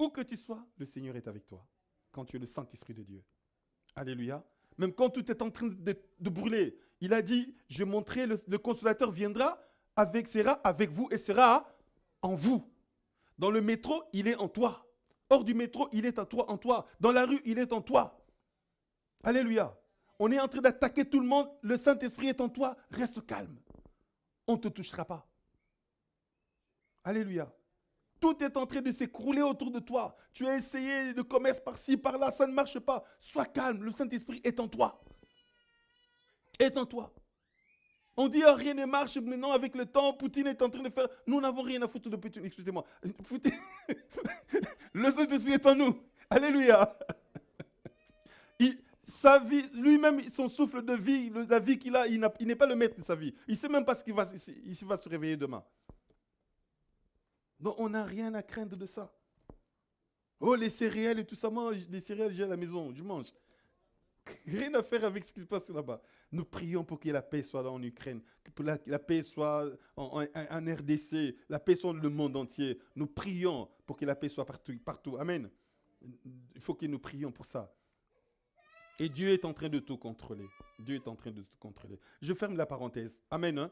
Où que tu sois, le Seigneur est avec toi. Quand tu es le Saint-Esprit de Dieu. Alléluia. Même quand tout est en train de brûler, il a dit, je montrerai, le consolateur viendra, sera avec vous et sera en vous. Dans le métro, il est en toi. Hors du métro, il est en toi. Dans la rue, il est en toi. Alléluia. On est en train d'attaquer tout le monde. Le Saint-Esprit est en toi. Reste calme. On ne te touchera pas. Alléluia. Tout est en train de s'écrouler autour de toi. Tu as essayé de commerce par-ci, par-là, ça ne marche pas. Sois calme. Le Saint-Esprit est en toi. Est en toi. On dit, oh, rien ne marche maintenant avec le temps. Poutine est en train de faire. Nous n'avons rien à foutre de Poutine. Excusez-moi. Le Saint-Esprit est en nous. Alléluia. Sa vie, lui-même, son souffle de vie, la vie qu'il a, il n'est pas le maître de sa vie. Il ne sait même pas il va se réveiller demain. Donc, on n'a rien à craindre de ça. Oh, les céréales et tout ça, moi, les céréales, j'ai à la maison, je mange. Rien à faire avec ce qui se passe là-bas. Nous prions pour que la paix soit là en Ukraine, que la paix soit en RDC, la paix soit dans le monde entier. Nous prions pour que la paix soit partout. Amen. Il faut que nous prions pour ça. Et Dieu est en train de tout contrôler. Dieu est en train de tout contrôler. Je ferme la parenthèse. Amen. Hein?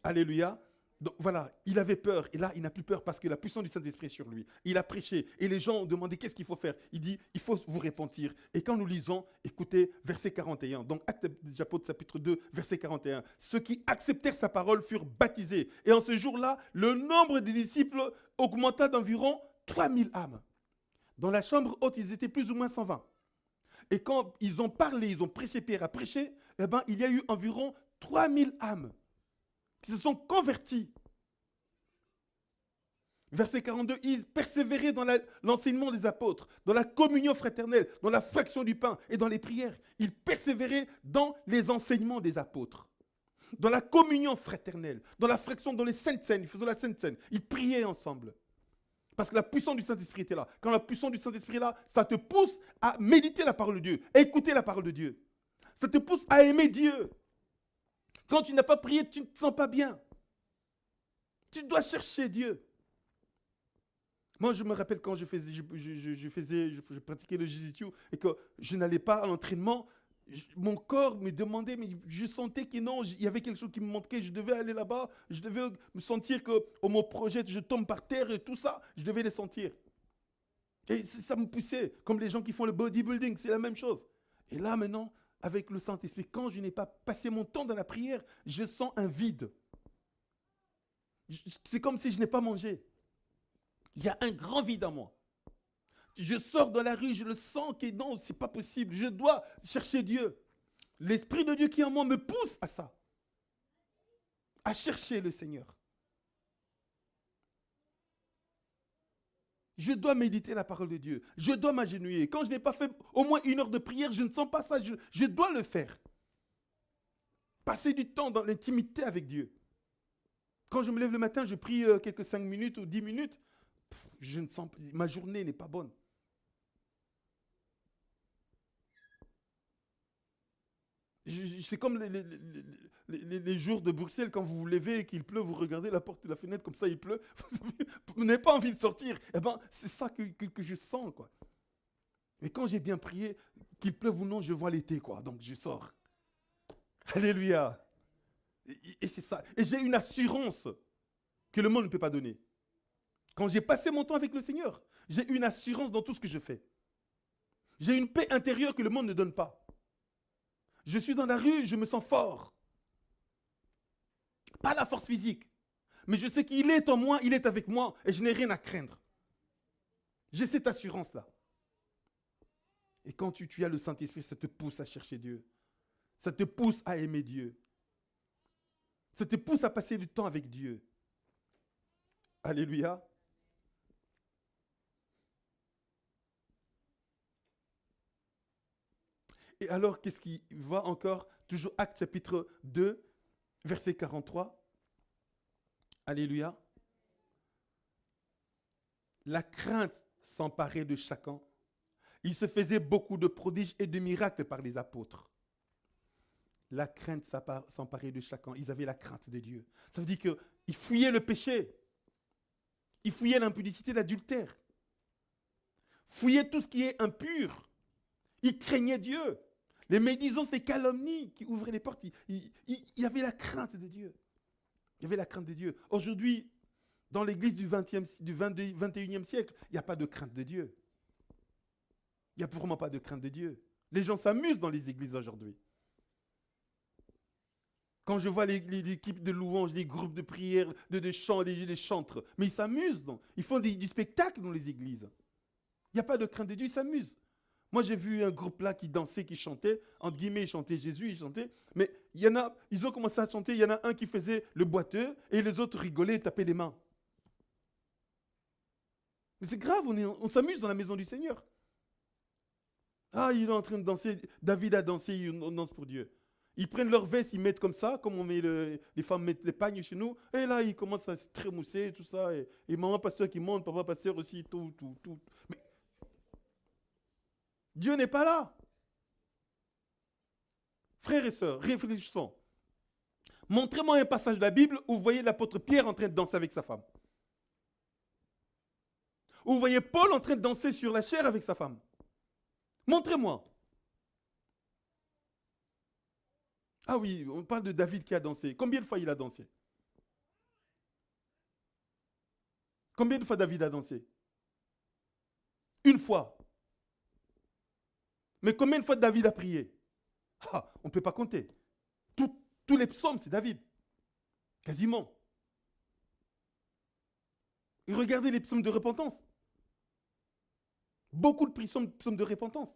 Alléluia. Donc voilà, il avait peur. Et là, il n'a plus peur parce que la puissance du Saint-Esprit est sur lui. Il a prêché. Et les gens ont demandé qu'est-ce qu'il faut faire. Il dit, il faut vous repentir. Et quand nous lisons, écoutez, verset 41. Donc, Actes des Apôtres, chapitre 2, verset 41. Ceux qui acceptèrent sa parole furent baptisés. Et en ce jour-là, le nombre des disciples augmenta d'environ 3000 âmes. Dans la chambre haute, ils étaient plus ou moins 120. Et quand ils ont parlé, ils ont prêché, Pierre a prêché, eh ben, il y a eu environ 3000 âmes qui se sont converties. Verset 42, ils persévéraient dans l'enseignement des apôtres, dans la communion fraternelle, dans la fraction du pain et dans les prières. Ils persévéraient dans les enseignements des apôtres, dans la communion fraternelle, dans la fraction, dans les saintes scènes. Ils faisaient la sainte scène. Ils priaient ensemble. Parce que la puissance du Saint-Esprit était là. Quand la puissance du Saint-Esprit est là, ça te pousse à méditer la parole de Dieu, à écouter la parole de Dieu. Ça te pousse à aimer Dieu. Quand tu n'as pas prié, tu ne te sens pas bien. Tu dois chercher Dieu. Moi, je me rappelle quand je pratiquais le jiu-jitsu et que je n'allais pas à l'entraînement, mon corps me demandait, mais je sentais que non, il y avait quelque chose qui me manquait, je devais aller là-bas, je devais me sentir que mon projet, je tombe par terre et tout ça, je devais les sentir. Et ça me poussait, comme les gens qui font le bodybuilding, c'est la même chose. Et là maintenant, avec le Saint-Esprit, quand je n'ai pas passé mon temps dans la prière, je sens un vide. C'est comme si je n'ai pas mangé. Il y a un grand vide en moi. Je sors dans la rue, je le sens que non, c'est pas possible. Je dois chercher Dieu. L'Esprit de Dieu qui est en moi me pousse à ça. À chercher le Seigneur. Je dois méditer la parole de Dieu. Je dois m'agenouiller. Quand je n'ai pas fait au moins 1 heure de prière, je ne sens pas ça. Je dois le faire. Passer du temps dans l'intimité avec Dieu. Quand je me lève le matin, je prie quelques 5 minutes ou 10 minutes. Je ne sens, ma journée n'est pas bonne. C'est comme les jours de Bruxelles, quand vous vous levez et qu'il pleut, vous regardez la porte de la fenêtre, comme ça il pleut, vous n'avez pas envie de sortir. Eh ben, c'est ça que je sens, quoi. Et quand j'ai bien prié, qu'il pleuve ou non, je vois l'été, quoi. Donc je sors. Alléluia. Et c'est ça. Et j'ai une assurance que le monde ne peut pas donner. Quand j'ai passé mon temps avec le Seigneur, j'ai une assurance dans tout ce que je fais. J'ai une paix intérieure que le monde ne donne pas. Je suis dans la rue, je me sens fort. Pas la force physique. Mais je sais qu'il est en moi, il est avec moi et je n'ai rien à craindre. J'ai cette assurance-là. Et quand tu as le Saint-Esprit, ça te pousse à chercher Dieu. Ça te pousse à aimer Dieu. Ça te pousse à passer du temps avec Dieu. Alléluia. Et alors, qu'est-ce qui va encore? Toujours Actes chapitre 2, verset 43. Alléluia. La crainte s'emparait de chacun. Il se faisait beaucoup de prodiges et de miracles par les apôtres. La crainte s'emparait de chacun. Ils avaient la crainte de Dieu. Ça veut dire qu'ils fouillaient le péché. Ils fouillaient l'impudicité, l'adultère. fouillaient tout ce qui est impur. Ils craignaient Dieu. Les médisances, les calomnies qui ouvraient les portes, il y avait la crainte de Dieu. Il y avait la crainte de Dieu. Aujourd'hui, dans l'église du 21e siècle, il n'y a pas de crainte de Dieu. Il n'y a vraiment pas de crainte de Dieu. Les gens s'amusent dans les églises aujourd'hui. Quand je vois les équipes de louanges, les groupes de prière, de chants, les chantres, mais ils s'amusent. Ils font du spectacle dans les églises. Il n'y a pas de crainte de Dieu, ils s'amusent. Moi, j'ai vu un groupe là qui dansait, qui chantait. Entre guillemets, ils chantaient Jésus, ils chantaient. Mais ils ont commencé à chanter. Il y en a un qui faisait le boiteux et les autres rigolaient et tapaient les mains. Mais c'est grave, on s'amuse dans la maison du Seigneur. Ah, il est en train de danser. David a dansé, on danse pour Dieu. Ils prennent leur veste, ils mettent comme ça, comme on met les femmes mettent les pagnes chez nous. Et là, ils commencent à se trémousser, tout ça. Et maman pasteur qui monte, papa pasteur aussi, tout. Mais Dieu n'est pas là. Frères et sœurs, réfléchissons. Montrez-moi un passage de la Bible où vous voyez l'apôtre Pierre en train de danser avec sa femme. Où vous voyez Paul en train de danser sur la chair avec sa femme. Montrez-moi. Ah oui, on parle de David qui a dansé. Combien de fois il a dansé? Combien de fois David a dansé? Une fois. Mais combien de fois David a prié? Ah, on ne peut pas compter. Tous les psaumes, c'est David. Quasiment. Et regardez les psaumes de repentance. Beaucoup de psaumes de repentance.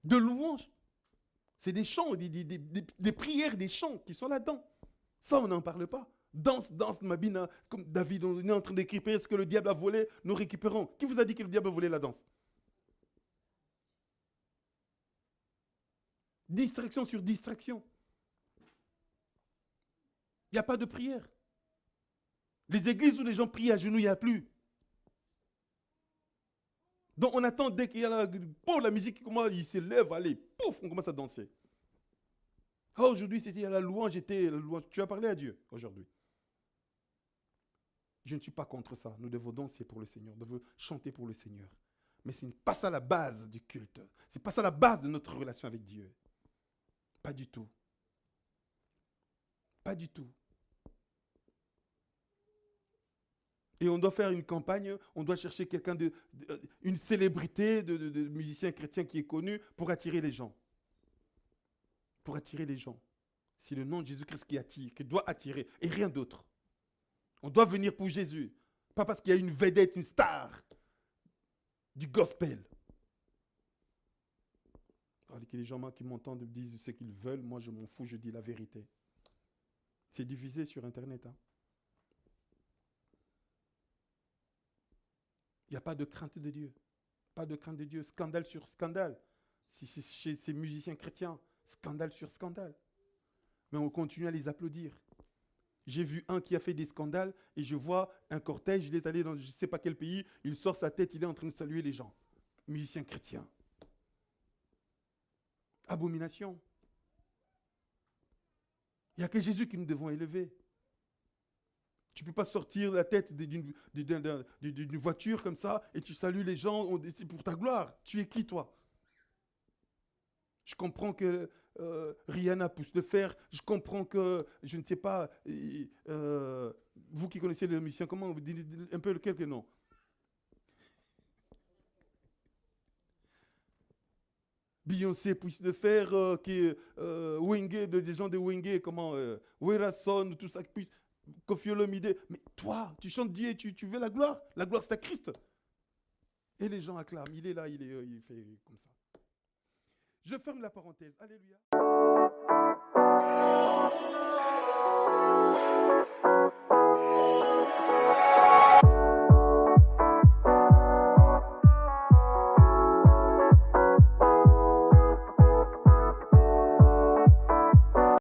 De louanges. C'est des chants, des prières, des chants qui sont là-dedans. Ça, on n'en parle pas. Danse, Mabina, comme David, on est en train d'écrire ce que le diable a volé, nous récupérons. Qui vous a dit que le diable a volé la danse? Distraction sur distraction. Il n'y a pas de prière. Les églises où les gens prient à genoux, il n'y a plus. Donc on attend dès qu'il y a la musique qui commence, il se lève, allez, pouf, on commence à danser. Oh, aujourd'hui, c'était à la louange, tu as parlé à Dieu aujourd'hui. Je ne suis pas contre ça. Nous devons danser pour le Seigneur, nous devons chanter pour le Seigneur. Mais ce n'est pas ça la base du culte. Ce n'est pas ça la base de notre relation avec Dieu. Pas du tout. Pas du tout. Et on doit faire une campagne, on doit chercher une célébrité de musicien chrétien qui est connu pour attirer les gens. Pour attirer les gens. C'est le nom de Jésus-Christ qui attire, qui doit attirer, et rien d'autre. On doit venir pour Jésus. Pas parce qu'il y a une vedette, une star du gospel. Alors que les gens qui m'entendent disent ce qu'ils veulent, moi je m'en fous, je dis la vérité. C'est diffusé sur Internet. Il n'y a pas de crainte de Dieu. Pas de crainte de Dieu. Scandale sur scandale. Si c'est chez ces musiciens chrétiens, scandale sur scandale. Mais on continue à les applaudir. J'ai vu un qui a fait des scandales et je vois un cortège, il est allé dans je ne sais pas quel pays, il sort sa tête, il est en train de saluer les gens. Musicien chrétien. Abomination. Il n'y a que Jésus que nous devons élever. Tu ne peux pas sortir la tête d'une voiture comme ça et tu salues les gens, c'est pour ta gloire. Tu es qui, toi? Je comprends que Rihanna puisse le faire. Je comprends que, je ne sais pas, vous qui connaissez les musiciens, comment vous dites un peu quelques noms? Beyoncé puisse le faire, Wenge, des gens de Wenge, comment, Werason, tout ça, puisse, Koffi Olomide. Mais toi, tu chantes Dieu, tu veux la gloire? La gloire, c'est à Christ. Et les gens acclament. Il est là, il fait comme ça. Je ferme la parenthèse. Alléluia.